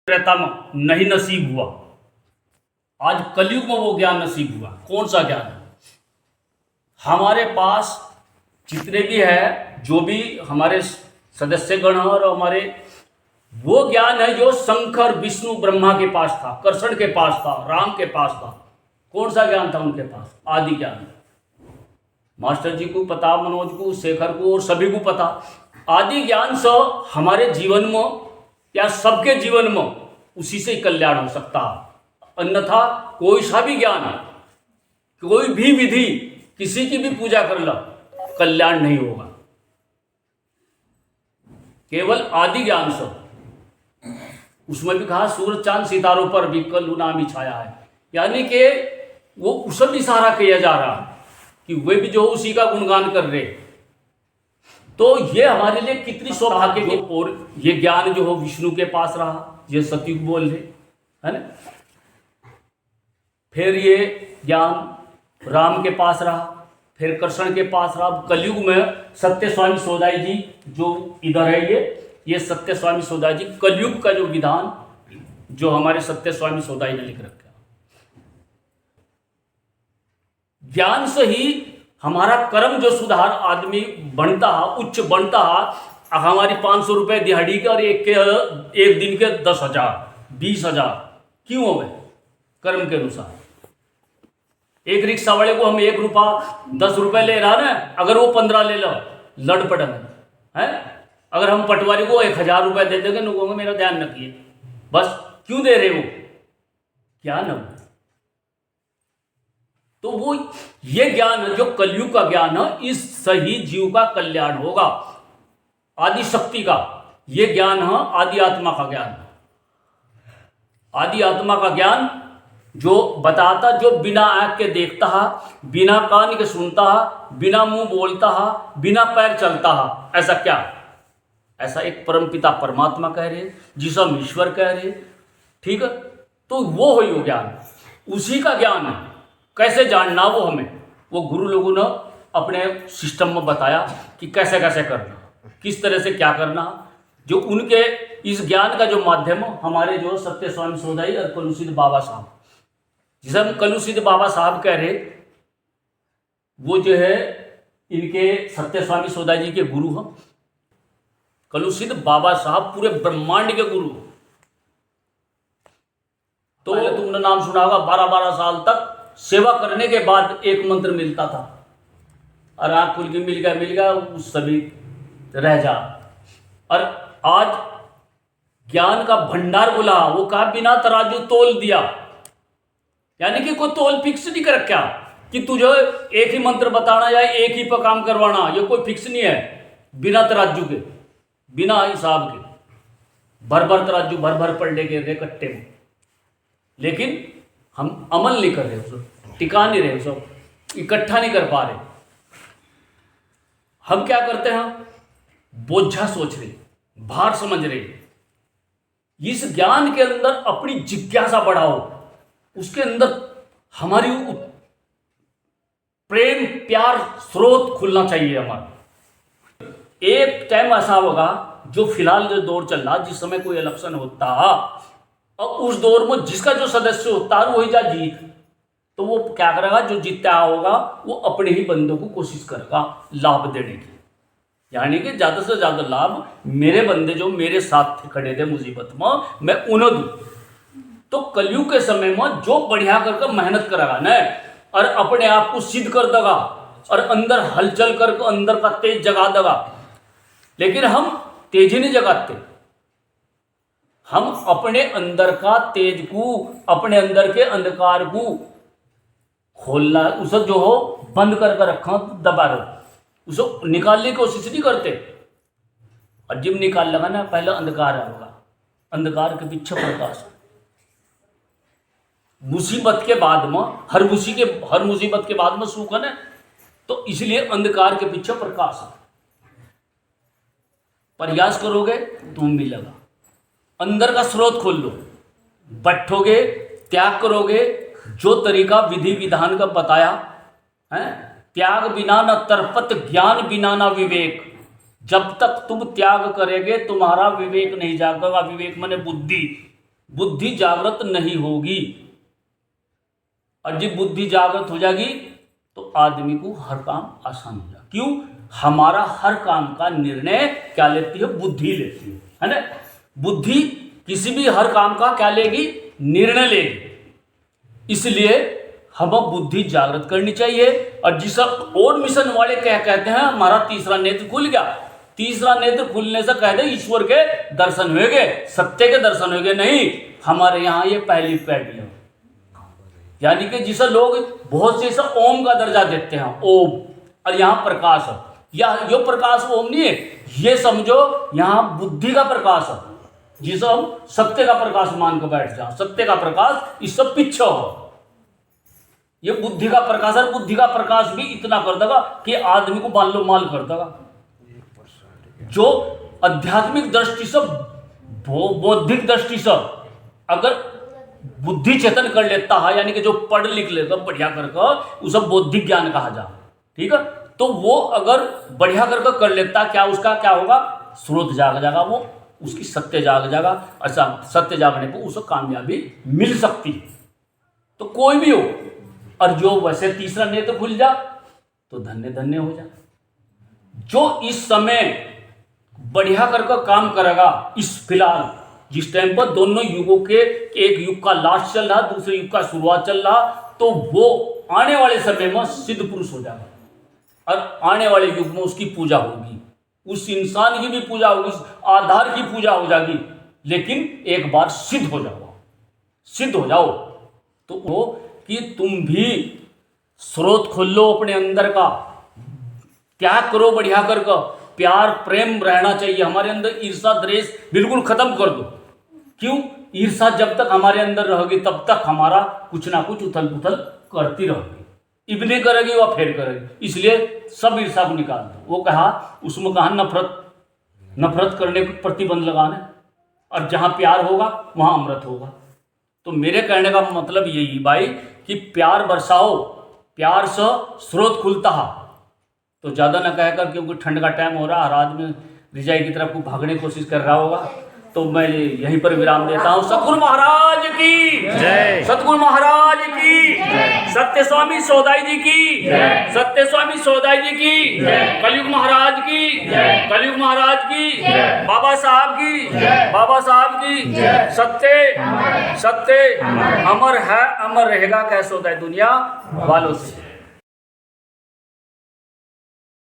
त्रेता में नहीं नसीब हुआ, आज कलयुग में वो ज्ञान नसीब हुआ। कौन सा ज्ञान? हमारे पास जितने भी है, जो भी हमारे सदस्यगण और हमारे, वो ज्ञान है जो शंकर विष्णु ब्रह्मा के पास था, कृष्ण के पास था, राम के पास था। कौन सा ज्ञान था उनके पास? आदि ज्ञान। मास्टर जी को पता, मनोज को, शेखर को और सभी को पता। आदि ज्ञान से हमारे जीवन में या सबके जीवन में उसी से कल्याण हो सकता है। अन्यथा कोई सा भी ज्ञान, कोई भी विधि, किसी की भी पूजा कर लो, कल्याण नहीं होगा। केवल आदि ज्ञान से। उसमें भी कहा सूरज चांद सितारों पर भी कल नाम ही छाया है, यानी कि वो उस इशारा किया जा रहा है कि वे भी जो उसी का गुणगान कर रहे। तो ये हमारे लिए कितनी सौभाग्य की। और ये ज्ञान जो हो विष्णु के पास रहा, ये सतयुग बोल रहे है ना। फिर ये ज्ञान राम के पास रहा, फिर कृष्ण के पास रहा। कलयुग में सत्य स्वामी सोदाई जी जो इधर है, ये सत्य स्वामी सोदाई जी कलयुग का जो विधान जो हमारे सत्य स्वामी सोदाई ने लिख रखा। ज्ञान से ही हमारा कर्म जो सुधार आदमी बनता है, उच्च बनता है। हमारी 500 रुपये दिहाड़ी के और एक दिन के 10,000 20,000 क्यों हो गए? कर्म के अनुसार। एक रिक्शा वाले को हम 1 रुपया 10 रुपये ले रहा ना, अगर वो 15 ले लो, लड़ पड़ेंगे है। अगर हम पटवारी को 1,000 रुपये दे देंगे, लोगों मेरा ध्यान रखिए, बस क्यों दे रहे हो? क्या न? तो वो ये ज्ञान है जो कलयुग का ज्ञान है, इस सही जीव का कल्याण होगा। आदि शक्ति का ये ज्ञान है, आदि आत्मा का ज्ञान। आदि आत्मा का ज्ञान जो बताता, जो बिना आंख के देखता है, बिना कान के सुनता है, बिना मुंह बोलता है, बिना पैर चलता है। ऐसा क्या? ऐसा एक परमपिता परमात्मा कह रहे, जिसे हम ईश्वर कह रहे, ठीक है। तो वो हो यो ज्ञान, उसी का ज्ञान है। कैसे जानना वो हमें, वो गुरु लोगों ने अपने सिस्टम में बताया कि कैसे कैसे करना, किस तरह से क्या करना। जो उनके इस ज्ञान का जो माध्यम हमारे जो सत्य स्वामी सोदाई और कलुषित बाबा साहब, जिसे हम कलुषित बाबा साहब कह रहे, वो जो है इनके सत्य स्वामी सोदाई जी के गुरु हैं। कलुषित बाबा साहब पूरे ब्रह्मांड के गुरु। तो तुमने नाम सुना होगा, 12-12 साल तक सेवा करने के बाद एक मंत्र मिलता था, और आँख खुल के मिल गया उस सभी रह जा। और आज ज्ञान का भंडार बोला, वो कहा बिना तराजू तोल दिया, यानी कि कोई तोल फिक्स नहीं कर रखा कि तुझे एक ही मंत्र बताना या एक ही पर काम करवाना, ये कोई फिक्स नहीं है। बिना तराजू के, बिना हिसाब के, भर तराजू भर पलटे के रहे कट्टे में, लेकिन हम अमल नहीं कर रहे, उसको टिका नहीं रहे, उसको इकट्ठा नहीं कर पा रहे। हम क्या करते हैं? बोझा सोच रहे, भार समझ रहे। इस ज्ञान के अंदर अपनी जिज्ञासा बढ़ाओ, उसके अंदर हमारी प्रेम प्यार स्रोत खुलना चाहिए हमारा। एक टाइम ऐसा होगा, जो फिलहाल जो दौर चल रहा, जिस समय कोई इलेक्शन होता है और उस दौर में जिसका जो सदस्य होता है वही जा जीत, तो वो क्या करेगा? जो जीतता होगा वो अपने ही बंदों को कोशिश करेगा लाभ देने की, यानी कि ज़्यादा से ज़्यादा लाभ मेरे बंदे जो मेरे साथ खड़े थे मुसीबत में, मैं उन्हें दूँ। तो कलयुग के समय में जो बढ़िया करके मेहनत करेगा न, और अपने आप को सिद्ध कर देगा, और अंदर हलचल करके अंदर का तेज जगा देगा। लेकिन हम तेजी नहीं जगाते, हम अपने अंदर का तेज को, अपने अंदर के अंधकार को खोलना, उसे जो हो बंद करके रखा, दबा रहो, उसे निकालने की कोशिश नहीं करते। और जब निकाल लगा ना, पहले अंधकार आएगा, अंधकार के पीछे प्रकाश। मुसीबत के बाद में हर मुसीबत के बाद में सुख है ना, तो इसलिए अंधकार के पीछे प्रकाश है। प्रयास करोगे तुम मिलेगा। अंदर का स्रोत खोल लो, बैठोगे, त्याग करोगे, जो तरीका विधि विधान का बताया है, त्याग बिना न तरपत, ज्ञान बिना न विवेक। जब तक तुम त्याग करेंगे तुम्हारा विवेक नहीं जागेगा। विवेक माने बुद्धि, बुद्धि जागृत नहीं होगी। और जब बुद्धि जागृत हो जाएगी तो आदमी को हर काम आसान हो जाएगा। क्यों? हमारा हर काम का निर्णय क्या लेती है? बुद्धि लेती है ना। बुद्धि किसी भी हर काम का क्या लेगी? निर्णय लेगी। इसलिए हम बुद्धि जागृत करनी चाहिए। और जिस और मिशन वाले क्या कहते हैं, हमारा तीसरा नेत्र खुल गया। तीसरा नेत्र खुलने से कहते हैं ईश्वर के दर्शन होंगे, सत्य के दर्शन होंगे। नहीं, हमारे यहाँ ये पहली पैडी है। यानी कि जिसे लोग बहुत से ओम का दर्जा देते हैं, ओम, और यहाँ प्रकाश है। या यो प्रकाश ओम नहीं है, ये समझो यहाँ बुद्धि का प्रकाश है, जिसे हम सत्य का प्रकाश मान के बैठ जाओ। सत्य का प्रकाश इस सब पीछे हो, ये बुद्धि का प्रकाश है। बुद्धि का प्रकाश भी इतना कर देगा कि आदमी को मालो माल कर देगा। जो आध्यात्मिक दृष्टि से, बौद्धिक दृष्टि से अगर बुद्धि चेतन कर लेता है, यानी कि जो पढ़ लिख लेगा बढ़िया करके, उसे बौद्धिक ज्ञान कहा जा, ठीक है। तो वो अगर बढ़िया करके कर लेता, क्या उसका क्या होगा? स्रोत जाग जाएगा, वो उसकी सत्य जाग जाएगा। अच्छा, सत्य जागने को उसे कामयाबी मिल सकती है। तो कोई भी हो, और जो वैसे तीसरा नेत्र खुल जा तो धन्य धन्य हो जा। जो इस समय बढ़िया करके काम करेगा, इस फिलहाल जिस टाइम पर दोनों युगों के, एक युग का लास्ट चल रहा, दूसरे युग का शुरुआत चल रहा, तो वो आने वाले समय में सिद्ध पुरुष हो जाएगा। और आने वाले युग में उसकी पूजा होगी, उस इंसान की भी पूजा होगी, उस आधार की पूजा हो जाएगी। लेकिन एक बार सिद्ध हो जाओ, सिद्ध हो जाओ तो वो कि तुम भी स्रोत खोल लो अपने अंदर का, त्याग करो बढ़िया करके। प्यार प्रेम रहना चाहिए हमारे अंदर। ईर्षा द्वेष बिल्कुल खत्म कर दो। क्यों? ईर्षा जब तक हमारे अंदर रहेगी तब तक हमारा कुछ ना कुछ उथल पुथल करती रहेगी। इबने करेगी वह फेर करेगी। इसलिए सब ईर्षा को निकाल दो। वो कहा, उसमें कहा नफरत करने को प्रतिबंध लगाना, और जहां प्यार होगा वहां अमृत होगा। तो मेरे कहने का मतलब यही भाई कि प्यार बरसाओ, प्यार से स्रोत खुलता है। तो ज़्यादा ना कहकर, क्योंकि ठंड का टाइम हो रहा, हर आदमी रिजाई की तरफ को भागने की कोशिश कर रहा होगा, तो मैं यहीं पर विराम देता हूँ। सतगुरु महाराज की जय, सतगुरु महाराज की जय, सत्य स्वामी सौदाई जी की जय, सत्य स्वामी सौदाई जी की जय, कलयुग महाराज की जय, कलयुग महाराज की जय, बाबा साहब की जय, बाबा साहब की जय। सत्य सत्य अमर है, अमर रहेगा, कह सौदाई दुनिया वालों से।